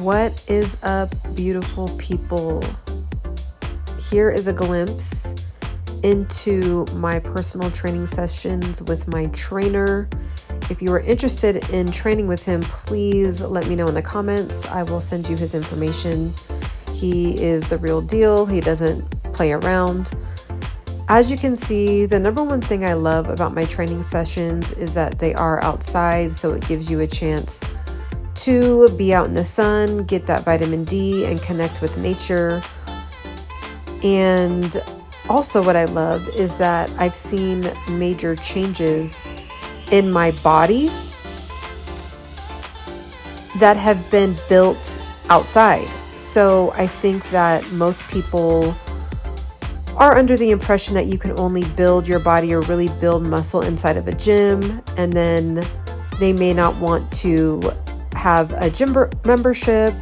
What is up, beautiful people? Here is a glimpse into my personal training sessions with my trainer. If you are interested in training with him, please let me know in the comments. I will send you his information. He is the real deal. He doesn't play around. As you can see, the number one thing I love about my training sessions is that they are outside, so it gives you a chance to be out in the sun, get that vitamin D, and connect with nature. And also what I love is that I've seen major changes in my body that have been built outside. So I think that most people are under the impression that you can only build your body or really build muscle inside of a gym, and then they may not want to have a gym membership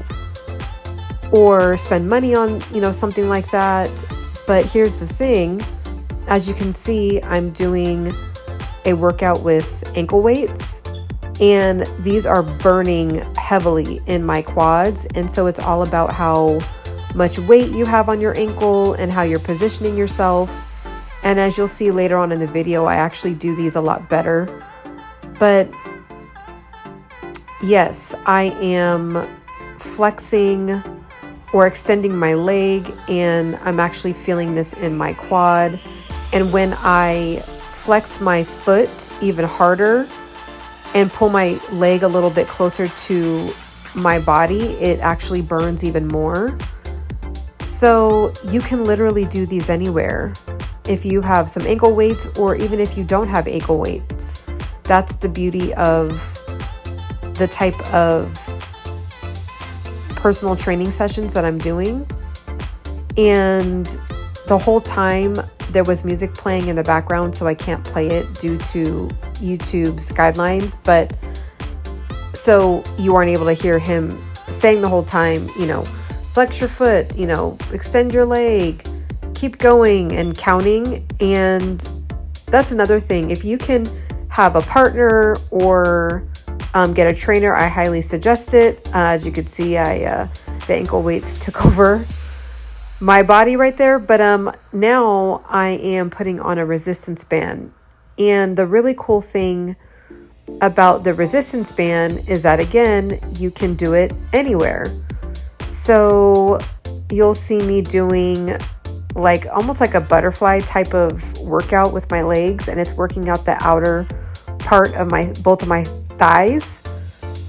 or spend money on, something like that. But here's the thing, as you can see, I'm doing a workout with ankle weights, and these are burning heavily in my quads. And so it's all about how much weight you have on your ankle and how you're positioning yourself. And as you'll see later on in the video, I actually do these a lot better. But yes, I am flexing or extending my leg, and I'm actually feeling this in my quad. And when I flex my foot even harder and pull my leg a little bit closer to my body, it actually burns even more. So you can literally do these anywhere. If you have some ankle weights, or even if you don't have ankle weights, that's the beauty of the type of personal training sessions that I'm doing. And the whole time there was music playing in the background, so I can't play it due to YouTube's guidelines. But so you aren't able to hear him saying the whole time, flex your foot, extend your leg, keep going and counting. And that's another thing. If you can have a partner or get a trainer, I highly suggest it. As you can see, the ankle weights took over my body right there. But now I am putting on a resistance band. And the really cool thing about the resistance band is that, again, you can do it anywhere. So you'll see me doing almost like a butterfly type of workout with my legs, and it's working out the outer part of both of my thighs.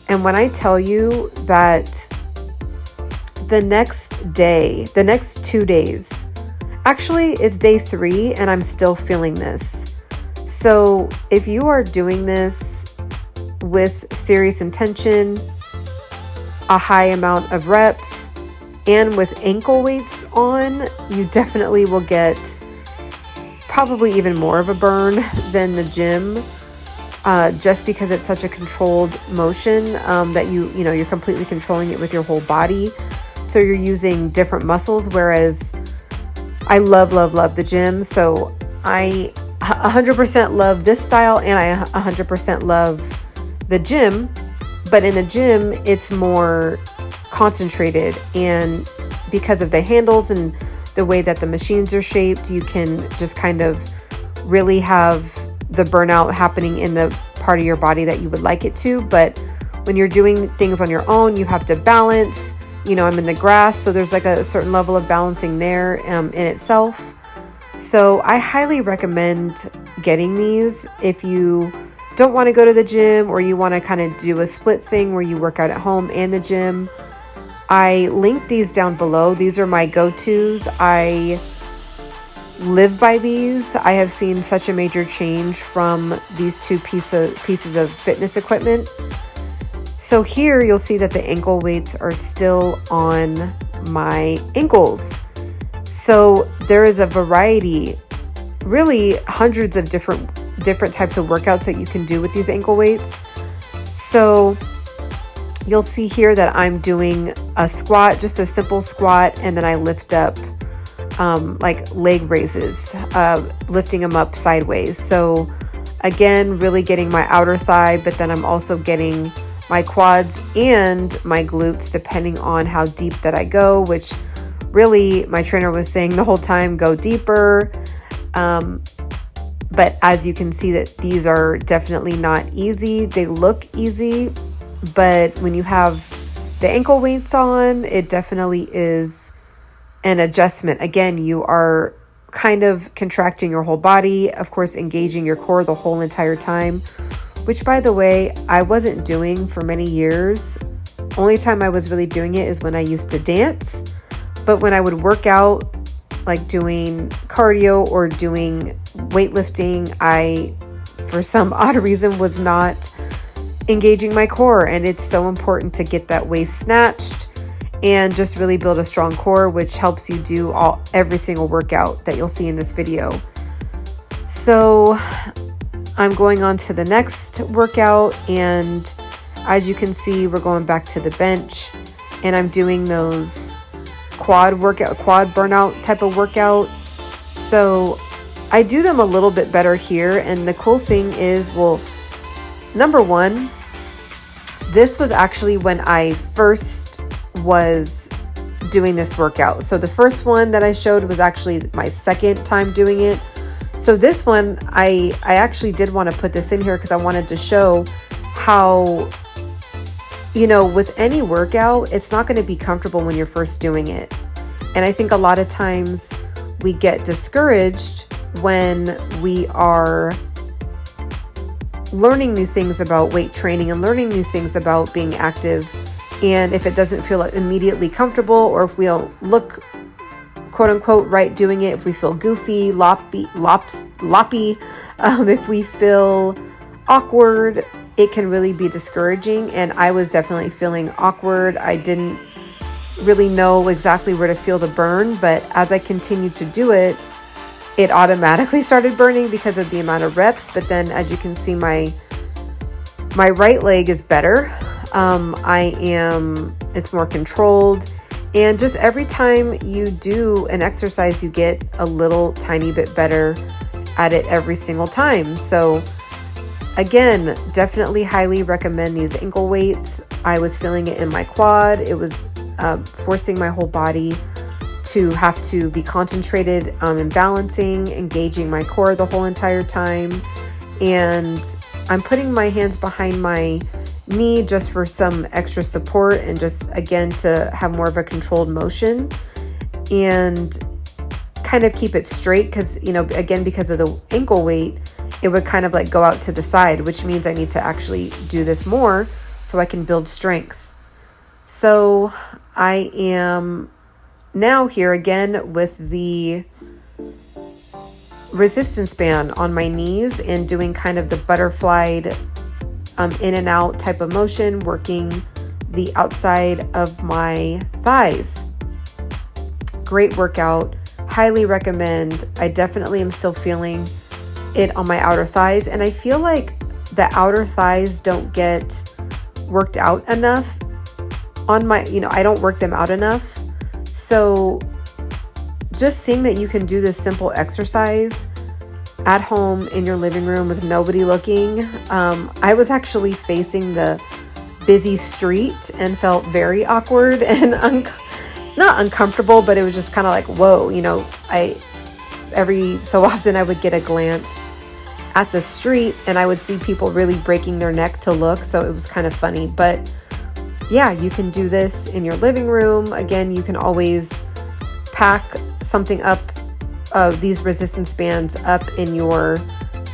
And when I tell you that the next 2 days, actually it's day 3 and I'm still feeling this. So if you are doing this with serious intention, a high amount of reps, and with ankle weights on, you definitely will get probably even more of a burn than the gym. Just because it's such a controlled motion that you're completely controlling it with your whole body. So you're using different muscles, whereas I love the gym. So I 100% love this style, and I 100% love the gym. But in the gym, it's more concentrated, and because of the handles and the way that the machines are shaped, you can just kind of really have the burnout happening in the part of your body that you would like it to. But when you're doing things on your own, you have to balance. I'm in the grass, so there's like a certain level of balancing there in itself. So I highly recommend getting these if you don't want to go to the gym, or you want to kind of do a split thing where you work out at home and the gym. I linked these down below. These are my go-tos. I live by these. I have seen such a major change from these two pieces of fitness equipment. So here you'll see that the ankle weights are still on my ankles. So there is a variety, really hundreds of different types of workouts that you can do with these ankle weights. So you'll see here that I'm doing a squat, just a simple squat, and then I lift up like leg raises, lifting them up sideways. So again, really getting my outer thigh, but then I'm also getting my quads and my glutes, depending on how deep that I go, which really my trainer was saying the whole time, go deeper. But as you can see that these are definitely not easy. They look easy, but when you have the ankle weights on, it definitely is an adjustment. Again, you are kind of contracting your whole body, of course, engaging your core the whole entire time, which, by the way, I wasn't doing for many years. Only time I was really doing it is when I used to dance. But when I would work out, like doing cardio or doing weightlifting, I, for some odd reason, was not engaging my core. And it's so important to get that waist snatched and just really build a strong core, which helps you do every single workout that you'll see in this video. So I'm going on to the next workout, and as you can see, we're going back to the bench, and I'm doing those quad burnout type of workout. So I do them a little bit better here. And the cool thing is, well, number one, this was actually when I first was doing this workout. So the first one that I showed was actually my second time doing it. So this one, I actually did want to put this in here because I wanted to show how, with any workout, it's not going to be comfortable when you're first doing it. And I think a lot of times we get discouraged when we are learning new things about weight training and learning new things about being active. And if it doesn't feel immediately comfortable, or if we don't look quote unquote right doing it, if we feel goofy, loppy, if we feel awkward, it can really be discouraging. And I was definitely feeling awkward. I didn't really know exactly where to feel the burn, but as I continued to do it, it automatically started burning because of the amount of reps. But then, as you can see, my right leg is better. It's more controlled. And just every time you do an exercise, you get a little tiny bit better at it every single time. So again, definitely highly recommend these ankle weights. I was feeling it in my quad. It was forcing my whole body to have to be concentrated in balancing, engaging my core the whole entire time. And I'm putting my hands behind my knee just for some extra support and just, again, to have more of a controlled motion and kind of keep it straight because, again, because of the ankle weight, it would kind of like go out to the side, which means I need to actually do this more so I can build strength. So I am now here again with the resistance band on my knees and doing kind of the butterflied in and out type of motion, working the outside of my thighs. Great workout. Highly recommend. I definitely am still feeling it on my outer thighs, and I feel like the outer thighs don't get worked out enough on my, I don't work them out enough. So just seeing that you can do this simple exercise at home in your living room with nobody looking. I was actually facing the busy street and felt very awkward and not uncomfortable, but it was just kind of like, whoa, every so often I would get a glance at the street and I would see people really breaking their neck to look. So it was kind of funny, but yeah, you can do this in your living room. Again, you can always pack something up, these resistance bands up in your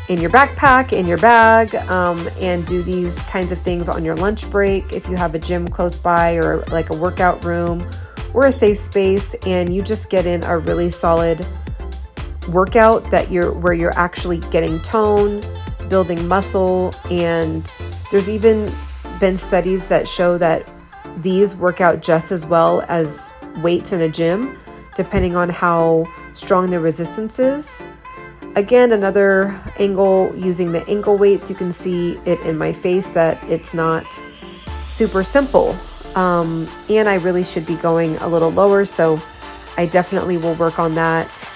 backpack, in your bag, and do these kinds of things on your lunch break if you have a gym close by or like a workout room or a safe space, and you just get in a really solid workout where you're actually getting tone, building muscle. And there's even been studies that show that these work out just as well as weights in a gym, depending on how strong the resistance is. Again, another angle using the ankle weights, you can see it in my face that it's not super simple. And I really should be going a little lower, so I definitely will work on that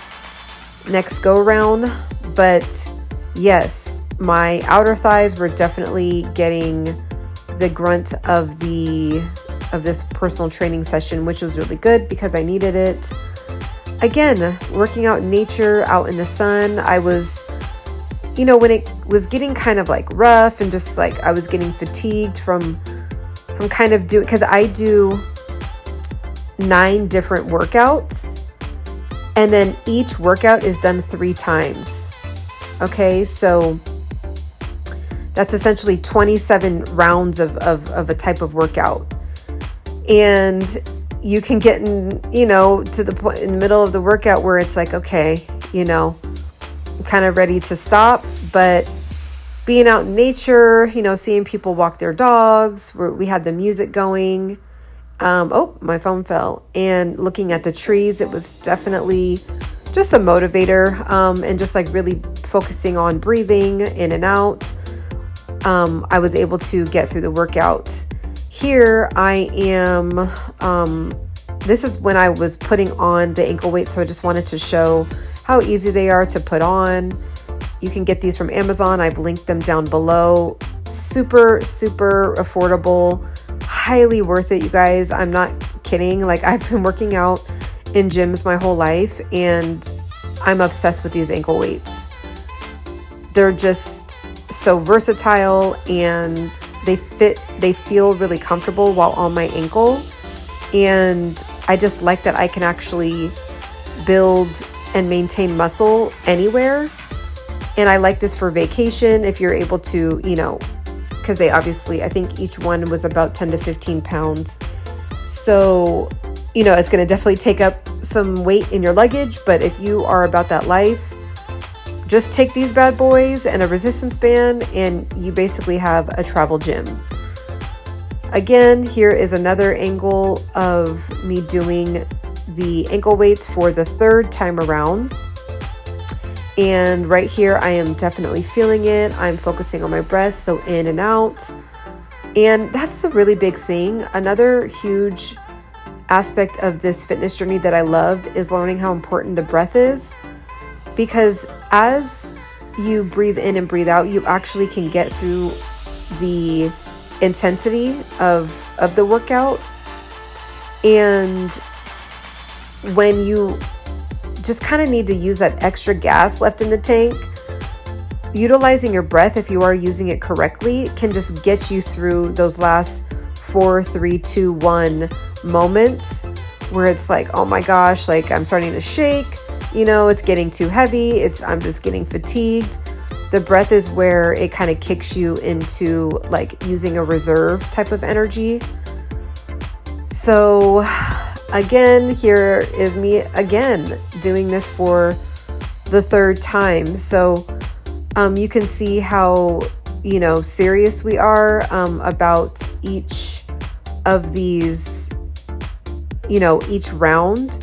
next go around. But yes, my outer thighs were definitely getting the grunt of this personal training session, which was really good because I needed it. Again, working out in nature, out in the sun. I was, when it was getting kind of like rough and just like I was getting fatigued from kind of doing, because I do 9 different workouts, and then each workout is done 3 times. Okay, so that's essentially 27 rounds of a type of workout. And you can get to the point in the middle of the workout where it's like, okay, I'm kind of ready to stop. But being out in nature, seeing people walk their dogs, we had the music going. My phone fell. And looking at the trees, it was definitely just a motivator, and just like really focusing on breathing in and out. I was able to get through the workout. Here I am, this is when I was putting on the ankle weights, so I just wanted to show how easy they are to put on. You can get these from Amazon. I've linked them down below. Super, super affordable, highly worth it, you guys. I'm not kidding. Like, I've been working out in gyms my whole life, and I'm obsessed with these ankle weights. They're just so versatile, and they feel really comfortable while on my ankle. And I just like that I can actually build and maintain muscle anywhere. And I like this for vacation if you're able to, because they obviously, I think each one was about 10 to 15 pounds. So, it's going to definitely take up some weight in your luggage. But if you are about that life, just take these bad boys and a resistance band, and you basically have a travel gym. Again, here is another angle of me doing the ankle weights for the 3rd time around. And right here, I am definitely feeling it. I'm focusing on my breath, so in and out. And that's the really big thing. Another huge aspect of this fitness journey that I love is learning how important the breath is. Because as you breathe in and breathe out, you actually can get through the intensity of the workout. And when you just kind of need to use that extra gas left in the tank, utilizing your breath, if you are using it correctly, can just get you through those last 4, 3, 2, 1 moments where it's like, oh my gosh, like I'm starting to shake. It's getting too heavy. I'm just getting fatigued. The breath is where it kind of kicks you into like using a reserve type of energy. So again, here is me again doing this for the 3rd time. So you can see how, serious we are about each of these, each round.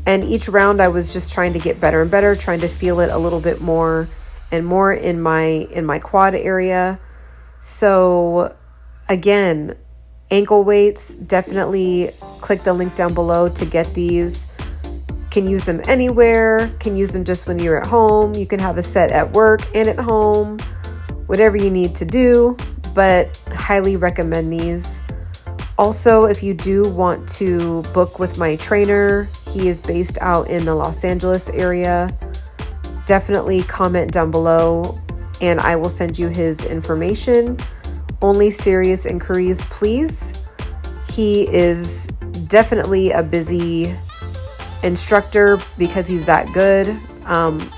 And each round I was just trying to get better and better, trying to feel it a little bit more and more in my quad area. So again, ankle weights, definitely click the link down below to get these. Can use them anywhere, can use them just when you're at home. You can have a set at work and at home, whatever you need to do, but highly recommend these. Also, if you do want to book with my trainer, he is based out in the Los Angeles area. Definitely comment down below and I will send you his information. Only serious inquiries, please. He is definitely a busy instructor because he's that good.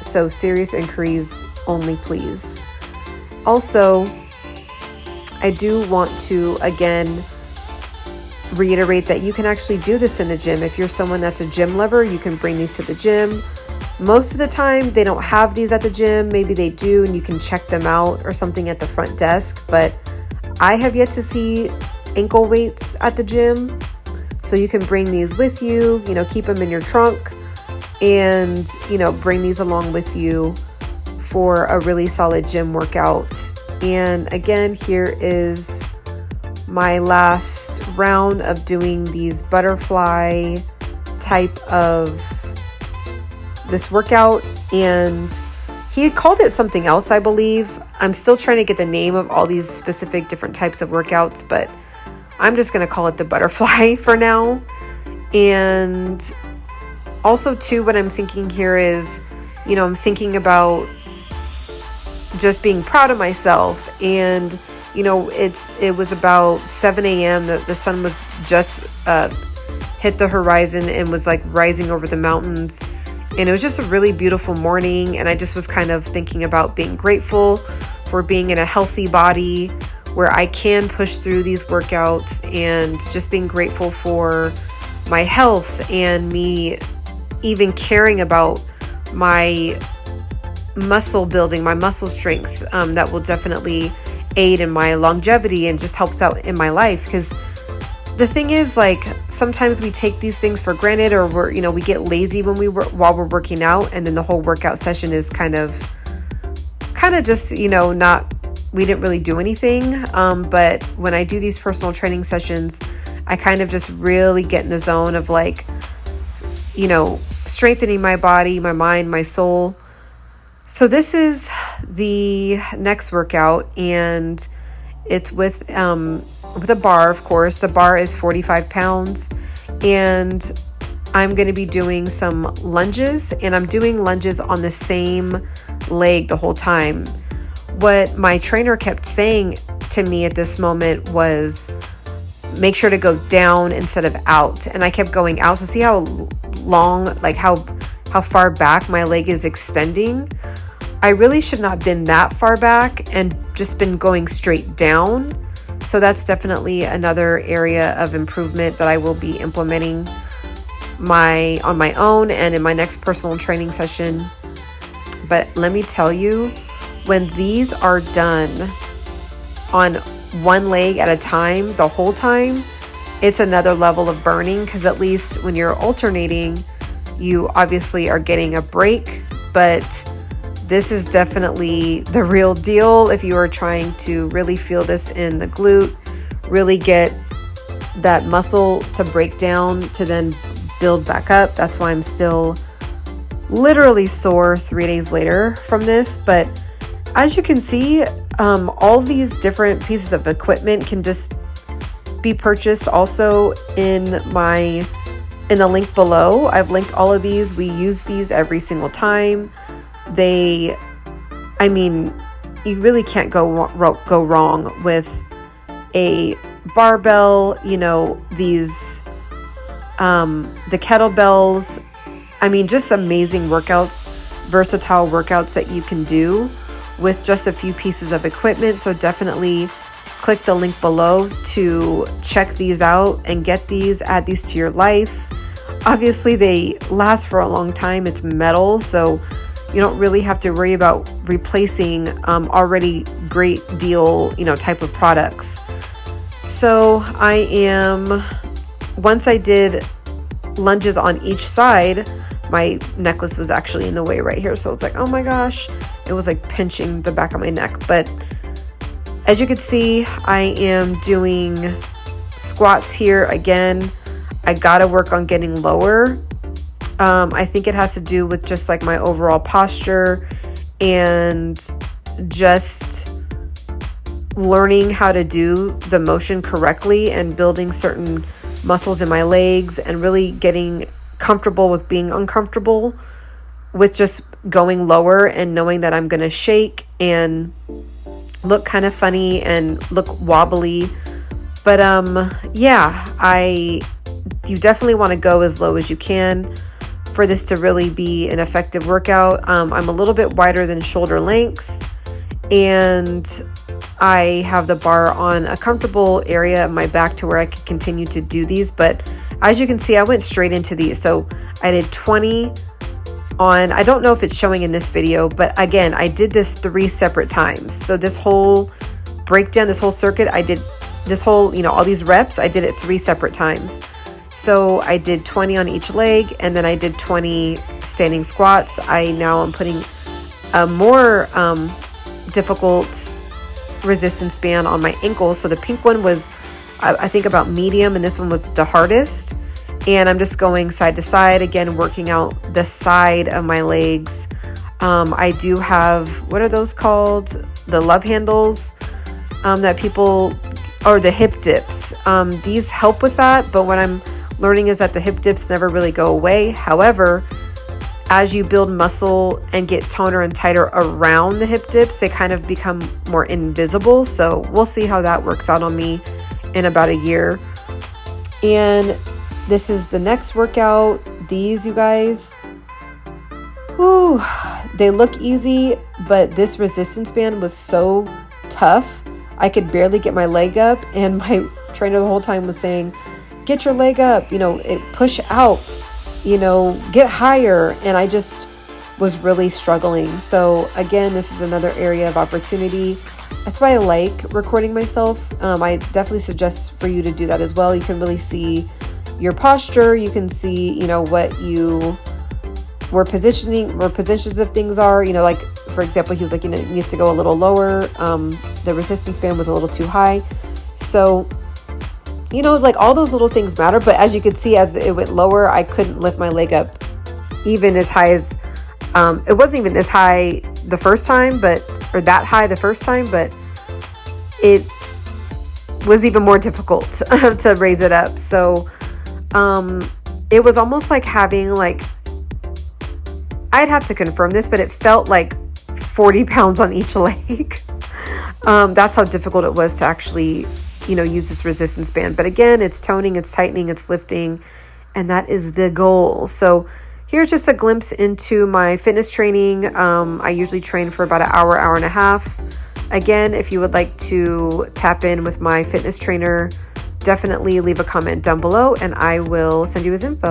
So serious inquiries only, please. Also, I do want to again reiterate that you can actually do this in the gym. If you're someone that's a gym lover, you can bring these to the gym. Most of the time, they don't have these at the gym. Maybe they do, and you can check them out or something at the front desk. But I have yet to see ankle weights at the gym. So you can bring these with you, keep them in your trunk and, bring these along with you for a really solid gym workout. And again, here is my last round of doing these butterfly type of this workout. And he called it something else, I believe. I'm still trying to get the name of all these specific different types of workouts, but I'm just going to call it the butterfly for now. And also too, what I'm thinking here is, I'm thinking about just being proud of myself. And, it was about 7 a.m. The sun was just hit the horizon and was like rising over the mountains. And it was just a really beautiful morning. And I just was kind of thinking about being grateful for being in a healthy body where I can push through these workouts, and just being grateful for my health and me even caring about my muscle building, my muscle strength. That will definitely aid in my longevity and just helps out in my life. Because the thing is, like, sometimes we take these things for granted, or we get lazy while we're working out, and then the whole workout session is kind of just, not, we didn't really do anything. But when I do these personal training sessions, I kind of just really get in the zone of like, strengthening my body, my mind, my soul. So this is the next workout, and it's with a bar, of course. The bar is 45 pounds, and I'm going to be doing some lunges, and I'm doing lunges on the same leg the whole time. What my trainer kept saying to me at this moment was, make sure to go down instead of out. And I kept going out. So see how long, like how far back my leg is extending? I really should not have been that far back and just been going straight down. So that's definitely another area of improvement that I will be implementing on my own and in my next personal training session. But let me tell you, when these are done on one leg at a time, the whole time, it's another level of burning, because at least when you're alternating, you obviously are getting a break. But this is definitely the real deal if you are trying to really feel this in the glute, really get that muscle to break down to then build back up. That's why I'm still literally sore 3 days later from this. But as you can see, all these different pieces of equipment can just be purchased also in the link below. I've linked all of these. We use these every single time. You really can't go wrong with a barbell, these, the kettlebells. Just amazing workouts, versatile workouts that you can do with just a few pieces of equipment. So definitely click the link below to check these out and get these, add these to your life. Obviously they last for a long time. It's metal, so you don't really have to worry about replacing already great deal, type of products. So once I did lunges on each side, my necklace was actually in the way right here. So it's like, oh my gosh, it was like pinching the back of my neck. But as you can see, I am doing squats here again. I gotta work on getting lower. I think it has to do with just like my overall posture and just learning how to do the motion correctly and building certain muscles in my legs and really getting comfortable with being uncomfortable with just going lower and knowing that I'm going to shake and look kind of funny and look wobbly. But you definitely want to go as low as you can for this to really be an effective workout. I'm a little bit wider than shoulder length, and I have the bar on a comfortable area of my back to where I can continue to do these. But as you can see, I went straight into these. So I did 20 on, I don't know if it's showing in this video, but again, I did this 3 separate times. So this whole breakdown, this whole circuit, I did this whole, all these reps, I did it 3 separate times. So I did 20 on each leg, and then I did 20 standing squats. Now I'm putting a more difficult resistance band on my ankles. So the pink one was, I think, about medium, and this one was the hardest. And I'm just going side to side, again, working out the side of my legs. I do have, what are those called? the love handles that people, or the hip dips. These help with that, but what I'm learning is that the hip dips never really go away. However, as you build muscle and get toner and tighter around the hip dips, they kind of become more invisible. So we'll see how that works out on me in about a year. And this is the next workout. These, you guys, whew, they look easy, but this resistance band was so tough. I could barely get my leg up, and my trainer the whole time was saying, get your leg up, push out, get higher. And I just was really struggling. So again, this is another area of opportunity. That's why I like recording myself. I definitely suggest for you to do that as well. You can really see your posture. You can see, where positions of things are, like, for example, he was like, it needs to go a little lower. The resistance band was a little too high. So, like, all those little things matter. But as you could see, as it went lower, I couldn't lift my leg up even as high as, it wasn't even as high the first time, or that high the first time, but it was even more difficult to raise it up. So, it was almost like having, like, I'd have to confirm this, but it felt like 40 pounds on each leg. That's how difficult it was to actually, use this resistance band. But again, it's toning, it's tightening, it's lifting, and that is the goal. So here's just a glimpse into my fitness training. I usually train for about an hour, hour and a half. Again, if you would like to tap in with my fitness trainer, definitely leave a comment down below and I will send you his info.